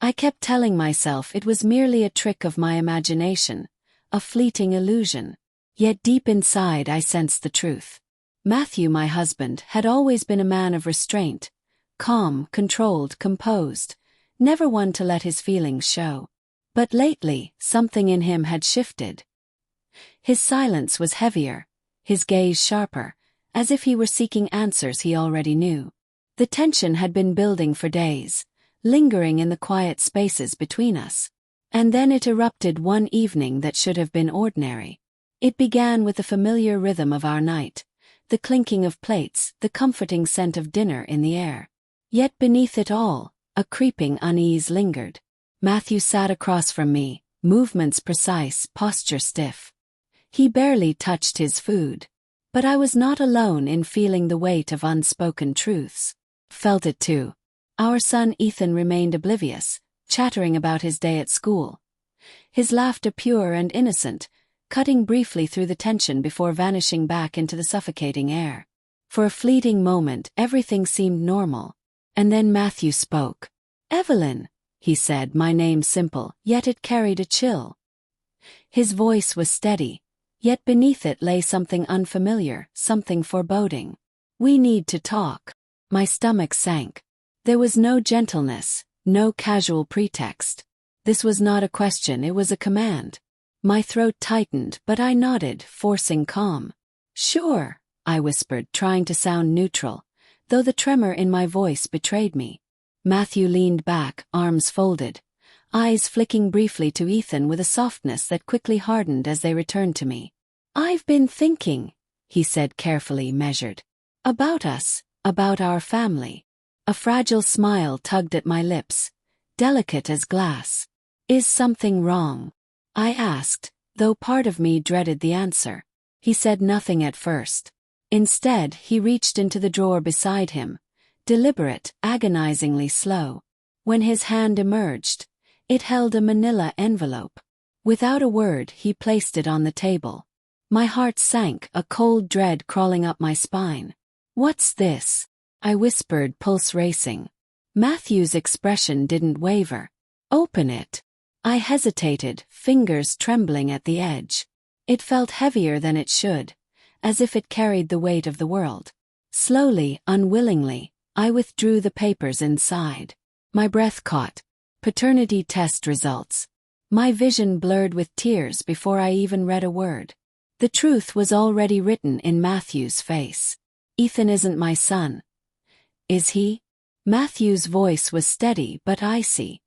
I kept telling myself it was merely a trick of my imagination, a fleeting illusion. Yet deep inside I sensed the truth. Matthew, my husband, had always been a man of restraint, calm, controlled, composed, never one to let his feelings show. But lately, something in him had shifted. His silence was heavier, his gaze sharper, as if he were seeking answers he already knew. The tension had been building for days, lingering in the quiet spaces between us. And then it erupted one evening that should have been ordinary. It began with the familiar rhythm of our night, the clinking of plates, the comforting scent of dinner in the air. Yet beneath it all, a creeping unease lingered. Matthew sat across from me, movements precise, posture stiff. He barely touched his food. But I was not alone in feeling the weight of unspoken truths. Felt it too. Our son Ethan remained oblivious, chattering about his day at school. His laughter pure and innocent, cutting briefly through the tension before vanishing back into the suffocating air. For a fleeting moment, everything seemed normal. And then Matthew spoke. "Evelyn," he said, my name simple, yet it carried a chill. His voice was steady, yet beneath it lay something unfamiliar, something foreboding. "We need to talk." My stomach sank. There was no gentleness, no casual pretext. This was not a question, it was a command. My throat tightened, but I nodded, forcing calm. "Sure," I whispered, trying to sound neutral, though the tremor in my voice betrayed me. Matthew leaned back, arms folded, eyes flicking briefly to Ethan with a softness that quickly hardened as they returned to me. "I've been thinking," he said, carefully measured. "About us, about our family." A fragile smile tugged at my lips, delicate as glass. "Is something wrong?" I asked, though part of me dreaded the answer. He said nothing at first. Instead, he reached into the drawer beside him, deliberate, agonizingly slow. When his hand emerged, it held a manila envelope. Without a word, he placed it on the table. My heart sank, a cold dread crawling up my spine. "What's this?" I whispered, pulse racing. Matthew's expression didn't waver. "Open it." I hesitated, fingers trembling at the edge. It felt heavier than it should, as if it carried the weight of the world. Slowly, unwillingly, I withdrew the papers inside. My breath caught. Paternity test results. My vision blurred with tears before I even read a word. The truth was already written in Matthew's face. "Ethan isn't my son." "Is he?" Matthew's voice was steady but icy.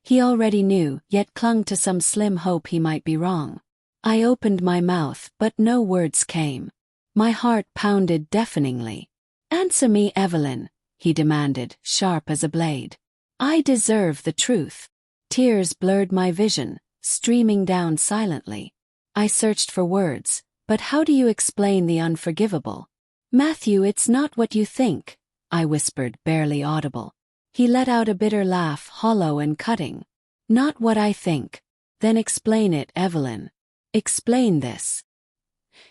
He already knew, yet clung to some slim hope he might be wrong. I opened my mouth, but no words came. My heart pounded deafeningly. "Answer me, Evelyn," he demanded, sharp as a blade. "I deserve the truth." Tears blurred my vision, streaming down silently. I searched for words, but how do you explain the unforgivable? "Matthew, it's not what you think," I whispered, barely audible. He let out a bitter laugh, hollow and cutting. "Not what I think." "Then explain it, Evelyn. Explain this."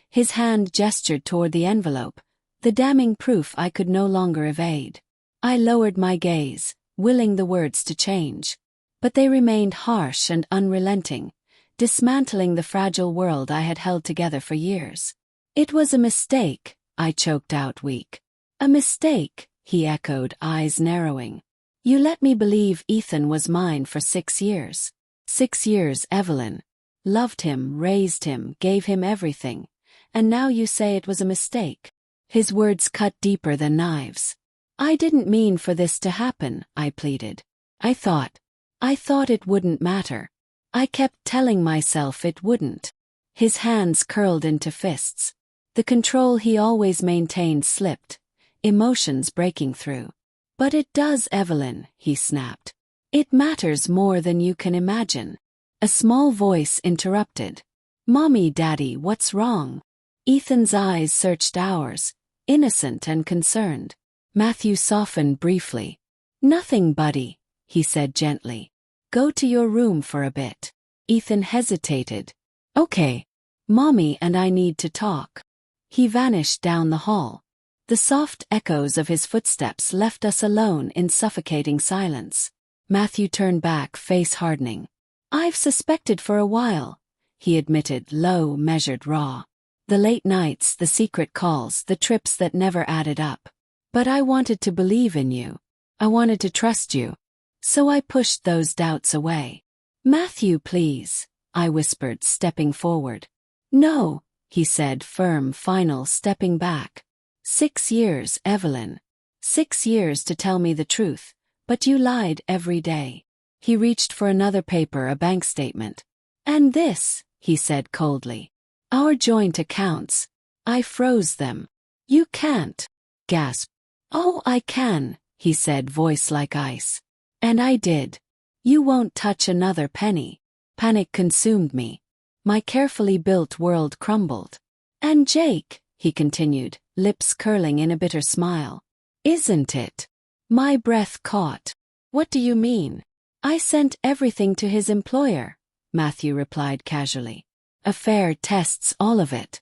His hand gestured toward the envelope, the damning proof I could no longer evade. I lowered my gaze, willing the words to change. But they remained harsh and unrelenting, dismantling the fragile world I had held together for years. "It was a mistake," I choked out, weak. "A mistake," he echoed, eyes narrowing. "You let me believe Ethan was mine for 6 years. 6 years, Evelyn. Loved him, raised him, gave him everything. And now you say it was a mistake." His words cut deeper than knives. "I didn't mean for this to happen," I pleaded. I thought it wouldn't matter. I kept telling myself it wouldn't." His hands curled into fists. The control he always maintained slipped, emotions breaking through. "But it does, Evelyn," he snapped. "It matters more than you can imagine." A small voice interrupted. "Mommy, Daddy, what's wrong?" Ethan's eyes searched ours, innocent and concerned. Matthew softened briefly. "Nothing, buddy," he said gently. "Go to your room for a bit." Ethan hesitated. "Okay. Mommy and I need to talk." He vanished down the hall. The soft echoes of his footsteps left us alone in suffocating silence. Matthew turned back, face hardening. I've suspected for a while, he admitted, low, measured, raw. The late nights, the secret calls, the trips that never added up. But I wanted to believe in you. I wanted to trust you. So I pushed those doubts away. Matthew, please, I whispered, stepping forward. No, he said, firm, final, stepping back. 6 years, Evelyn. 6 years to tell me the truth, but you lied every day. He reached for another paper, a bank statement. And this, he said coldly. Our joint accounts. I froze them. You can't. Gasped. Oh, I can, he said, voice like ice. And I did. You won't touch another penny. Panic consumed me. My carefully built world crumbled. And Jake, he continued, lips curling in a bitter smile. Isn't it? My breath caught. What do you mean? I sent everything to his employer, Matthew replied casually. Affair tests, all of it.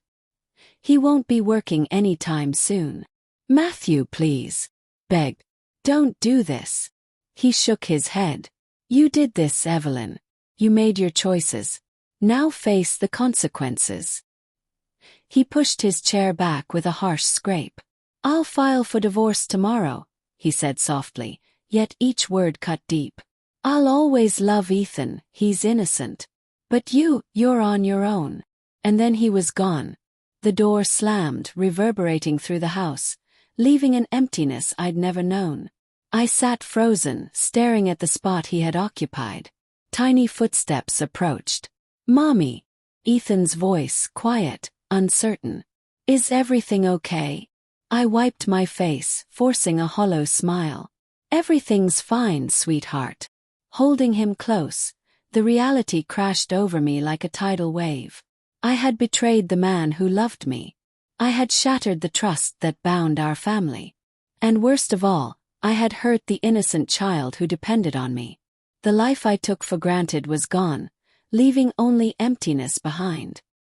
He won't be working any time soon. Matthew, please. Begged. Don't do this. He shook his head. You did this, Evelyn. You made your choices. Now face the consequences. He pushed his chair back with a harsh scrape. I'll file for divorce tomorrow, he said softly, yet each word cut deep. I'll always love Ethan, he's innocent. But you're on your own. And then he was gone. The door slammed, reverberating through the house, leaving an emptiness I'd never known. I sat frozen, staring at the spot he had occupied. Tiny footsteps approached. Mommy. Ethan's voice, quiet, uncertain. Is everything okay? I wiped my face, forcing a hollow smile. Everything's fine, sweetheart. Holding him close, the reality crashed over me like a tidal wave. I had betrayed the man who loved me. I had shattered the trust that bound our family. And worst of all, I had hurt the innocent child who depended on me. The life I took for granted was gone, leaving only emptiness behind.